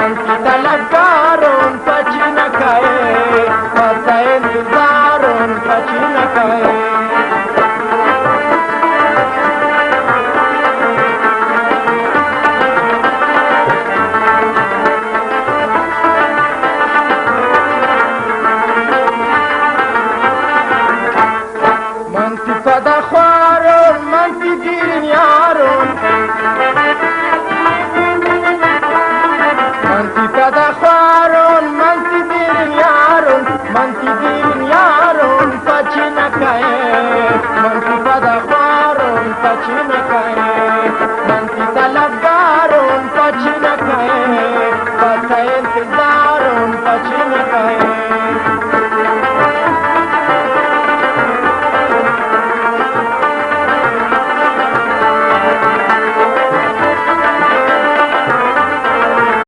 من کی طلبکارون پچی نکائے پتا انتظارون پچی نکائے خوارون من کی دیرین یارون من کی پدا خوارون من کی دیرین یارون من کی دیرین یارون پچی نکائے من